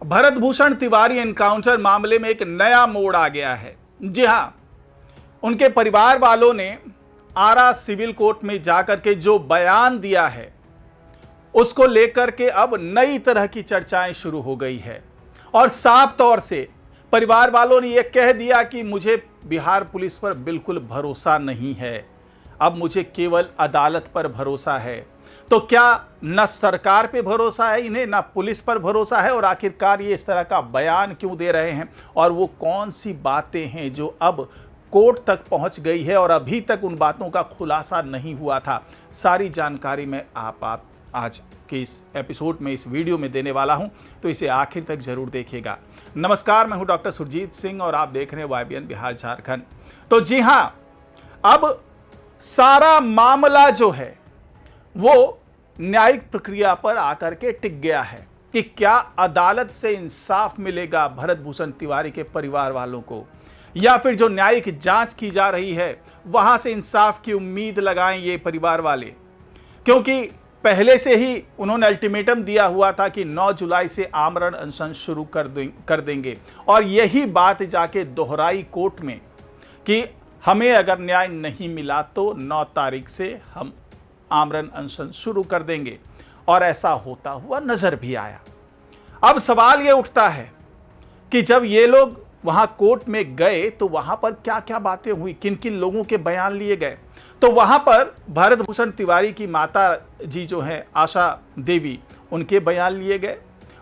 Bharat Bhushan Tiwari encounter मामले में एक नया मोड़ आ गया है। जी हां, उनके परिवार वालों ने आरा सिविल कोर्ट में जाकर के जो बयान दिया है उसको लेकर के अब नई तरह की चर्चाएं शुरू हो गई है और साफ तौर से परिवार वालों ने यह कह दिया कि मुझे बिहार पुलिस पर बिल्कुल भरोसा नहीं है, अब मुझे केवल अदालत पर भरोसा है। तो क्या न सरकार पे भरोसा है इन्हें, न पुलिस पर भरोसा है, और आखिरकार ये इस तरह का बयान क्यों दे रहे हैं और वो कौन सी बातें हैं जो अब कोर्ट तक पहुंच गई है और अभी तक उन बातों का खुलासा नहीं हुआ था। सारी जानकारी मैं आप आज के इस एपिसोड में, इस वीडियो में देने वाला हूं, तो इसे आखिर तक जरूर देखिएगा। नमस्कार, मैं हूं डॉक्टर सुरजीत सिंह और आप देख रहे हैं YBN बिहार झारखंड। तो जी हां, अब सारा मामला जो है वो न्यायिक प्रक्रिया पर आकर के टिक गया है कि क्या अदालत से इंसाफ मिलेगा भरत भूषण तिवारी के परिवार वालों को, या फिर जो न्यायिक जांच की जा रही है वहां से इंसाफ की उम्मीद लगाएं ये परिवार वाले। क्योंकि पहले से ही उन्होंने अल्टीमेटम दिया हुआ था कि 9 जुलाई से आमरण अनशन शुरू कर देंगे और यही बात जाके दोहराई कोर्ट में कि हमें अगर न्याय नहीं मिला तो 9 तारीख से हम आमरण अनशन शुरू कर देंगे, और ऐसा होता हुआ नजर भी आया। अब सवाल यह उठता है कि जब ये लोग वहां कोर्ट में गए तो वहां पर क्या क्या बातें हुई, किन किन लोगों के बयान लिए गए। तो वहां पर भरत भूषण तिवारी की माता जी जो हैं आशा देवी, उनके बयान लिए गए।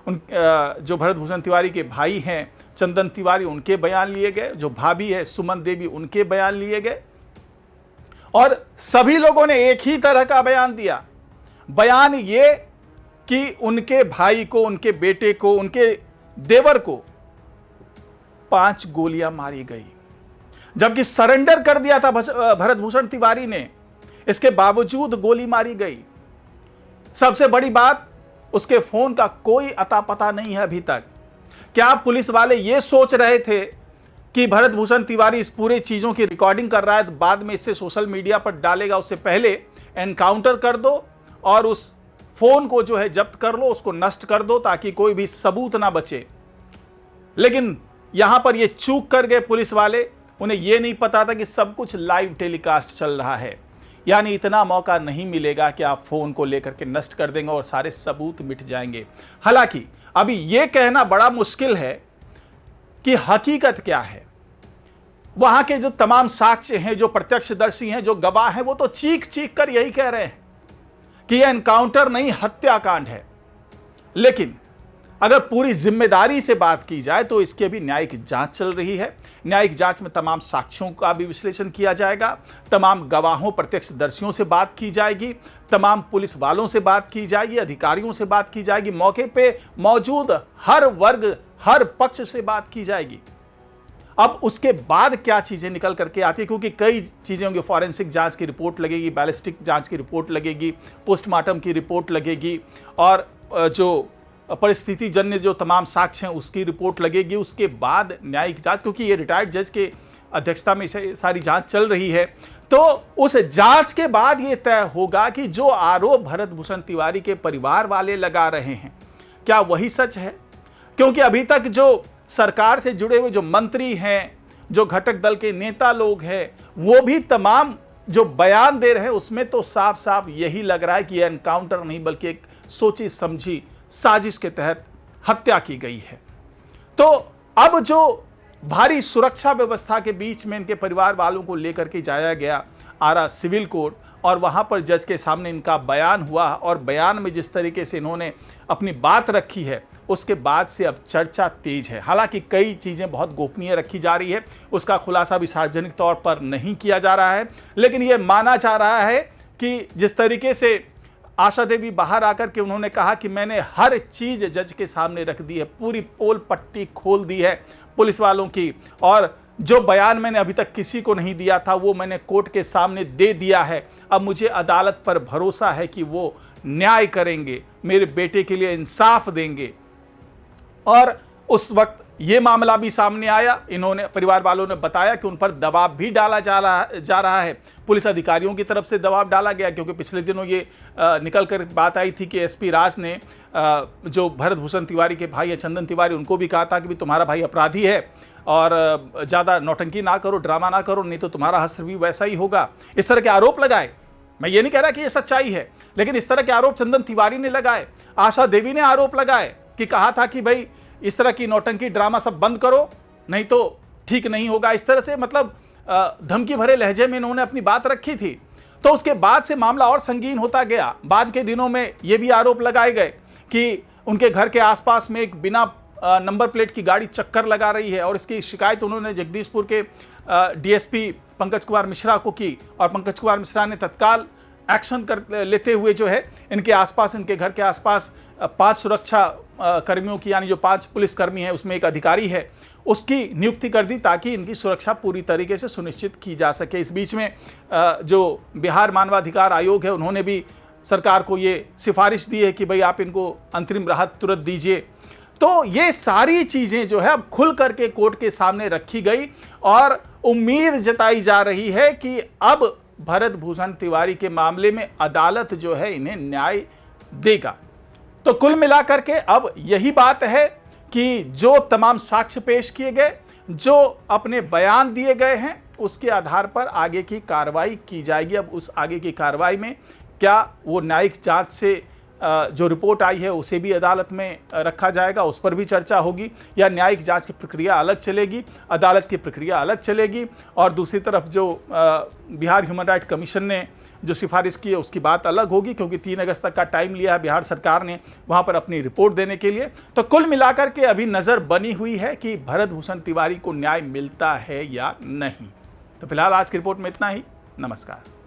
जो भरत भूषण तिवारी के भाई हैं चंदन तिवारी, उनके बयान लिए गए। जो भाभी है सुमन देवी, उनके बयान लिए गए। और सभी लोगों ने एक ही तरह का बयान दिया। बयान ये कि उनके भाई को, उनके बेटे को, उनके देवर को 5 गोलियां मारी गई, जबकि सरेंडर कर दिया था भरत भूषण तिवारी ने, इसके बावजूद गोली मारी गई। सबसे बड़ी बात, उसके फोन का कोई अता पता नहीं है अभी तक। क्या पुलिस वाले ये सोच रहे थे कि भरत भूषण तिवारी इस पूरे चीजों की रिकॉर्डिंग कर रहा है तो बाद में इसे सोशल मीडिया पर डालेगा, उससे पहले एनकाउंटर कर दो और उस फोन को जो है जब्त कर लो, उसको नष्ट कर दो ताकि कोई भी सबूत ना बचे। लेकिन यहां पर ये चूक कर गए पुलिस वाले। उन्हें यह नहीं पता था कि सब कुछ लाइव टेलीकास्ट चल रहा है, यानी इतना मौका नहीं मिलेगा कि आप फोन को लेकर के नष्ट कर देंगे और सारे सबूत मिट जाएंगे। हालांकि अभी यह कहना बड़ा मुश्किल है कि हकीकत क्या है। वहां के जो तमाम साक्ष्य हैं, जो प्रत्यक्षदर्शी हैं, जो गवाह हैं, वो तो चीख चीख कर यही कह रहे हैं कि यह एनकाउंटर नहीं हत्याकांड है। लेकिन अगर पूरी जिम्मेदारी से बात की जाए तो इसकी अभी न्यायिक जांच चल रही है। न्यायिक जांच में तमाम साक्ष्यों का भी विश्लेषण किया जाएगा, तमाम गवाहों, प्रत्यक्षदर्शियों से बात की जाएगी, तमाम पुलिस वालों से बात की जाएगी, अधिकारियों से बात की जाएगी, मौके पे मौजूद हर वर्ग, हर पक्ष से बात की जाएगी। अब उसके बाद क्या चीजें निकल करके आती है, क्योंकि कई चीजें होंगी। फॉरेंसिक जांच की रिपोर्ट लगेगी, बैलिस्टिक जांच की रिपोर्ट लगेगी, पोस्टमार्टम की रिपोर्ट लगेगी, और जो परिस्थिति जन्य जो तमाम साक्ष्य हैं उसकी रिपोर्ट लगेगी। उसके बाद न्यायिक जांच, क्योंकि ये रिटायर्ड जज के अध्यक्षता में सारी जांच चल रही है, तो उस जांच के बाद ये तय होगा कि जो आरोप भरत भूषण तिवारी के परिवार वाले लगा रहे हैं क्या वही सच है। क्योंकि अभी तक जो सरकार से जुड़े हुए जो मंत्री हैं, जो घटक दल के नेता लोग हैं, वो भी तमाम जो बयान दे रहे हैं उसमें तो साफ साफ यही लग रहा है कि यह एनकाउंटर नहीं बल्कि एक सोची समझी साजिश के तहत हत्या की गई है। तो अब जो भारी सुरक्षा व्यवस्था के बीच में इनके परिवार वालों को लेकर के जाया गया आरा सिविल कोर्ट, और वहां पर जज के सामने इनका बयान हुआ, और बयान में जिस तरीके से इन्होंने अपनी बात रखी है उसके बाद से अब चर्चा तेज है। हालांकि कई चीजें बहुत गोपनीय रखी जा रही है, उसका खुलासा भी सार्वजनिक तौर पर नहीं किया जा रहा है, लेकिन यह माना जा रहा है कि जिस तरीके से आशा देवी बाहर आकर के उन्होंने कहा कि मैंने हर चीज जज के सामने रख दी है, पूरी पोल पट्टी खोल दी है पुलिस वालों की, और जो बयान मैंने अभी तक किसी को नहीं दिया था वो मैंने कोर्ट के सामने दे दिया है। अब मुझे अदालत पर भरोसा है कि वो न्याय करेंगे, मेरे बेटे के लिए इंसाफ देंगे। और उस वक्त ये मामला भी सामने आया। इन्होंने, परिवार वालों ने बताया कि उन पर दबाव भी डाला जा रहा है। पुलिस अधिकारियों की तरफ से दबाव डाला गया, क्योंकि पिछले दिनों ये निकल कर बात आई थी कि एसपी राज ने जो भरत भूषण तिवारी के भाई है चंदन तिवारी, उनको भी कहा था कि तुम्हारा भाई अपराधी है और ज़्यादा नौटंकी ना करो, ड्रामा ना करो, नहीं तो तुम्हारा हश्र भी वैसा ही होगा। इस तरह के आरोप लगाए। मैं ये नहीं कह रहा कि ये सच्चाई है, लेकिन इस तरह के आरोप चंदन तिवारी ने लगाए। आशा देवी ने आरोप लगाए कि कहा था कि भाई इस तरह की नौटंकी ड्रामा सब बंद करो, नहीं तो ठीक नहीं होगा। इस तरह से मतलब धमकी भरे लहजे में इन्होंने अपनी बात रखी थी। तो उसके बाद से मामला और संगीन होता गया। बाद के दिनों में ये भी आरोप लगाए गए कि उनके घर के आसपास में एक बिना नंबर प्लेट की गाड़ी चक्कर लगा रही है, और इसकी शिकायत उन्होंने जगदीशपुर के डीएसपी पंकज कुमार मिश्रा को की, और पंकज कुमार मिश्रा ने तत्काल एक्शन कर लेते हुए जो है इनके आसपास, इनके घर के आसपास 5 सुरक्षा कर्मियों की, यानी जो 5 पुलिसकर्मी हैं उसमें एक अधिकारी है, उसकी नियुक्ति कर दी ताकि इनकी सुरक्षा पूरी तरीके से सुनिश्चित की जा सके। इस बीच में जो बिहार मानवाधिकार आयोग है उन्होंने भी सरकार को ये सिफारिश दी है कि भाई आप इनको अंतरिम राहत तुरंत दीजिए। तो ये सारी चीज़ें जो है अब खुल करके कोर्ट के सामने रखी गई, और उम्मीद जताई जा रही है कि अब भरत भूषण तिवारी के मामले में अदालत जो है इन्हें न्याय देगा। तो कुल मिलाकर के अब यही बात है कि जो तमाम साक्ष्य पेश किए गए, जो अपने बयान दिए गए हैं, उसके आधार पर आगे की कार्रवाई की जाएगी। अब उस आगे की कार्रवाई में क्या वो न्यायिक जांच से जो रिपोर्ट आई है उसे भी अदालत में रखा जाएगा, उस पर भी चर्चा होगी, या न्यायिक जांच की प्रक्रिया अलग चलेगी, अदालत की प्रक्रिया अलग चलेगी। और दूसरी तरफ जो बिहार ह्यूमन राइट कमीशन ने जो सिफारिश की है उसकी बात अलग होगी, क्योंकि 3 अगस्त तक का टाइम लिया है बिहार सरकार ने वहाँ पर अपनी रिपोर्ट देने के लिए। तो कुल मिलाकर के अभी नज़र बनी हुई है कि भरत भूषण तिवारी को न्याय मिलता है या नहीं। तो फिलहाल आज की रिपोर्ट में इतना ही। नमस्कार।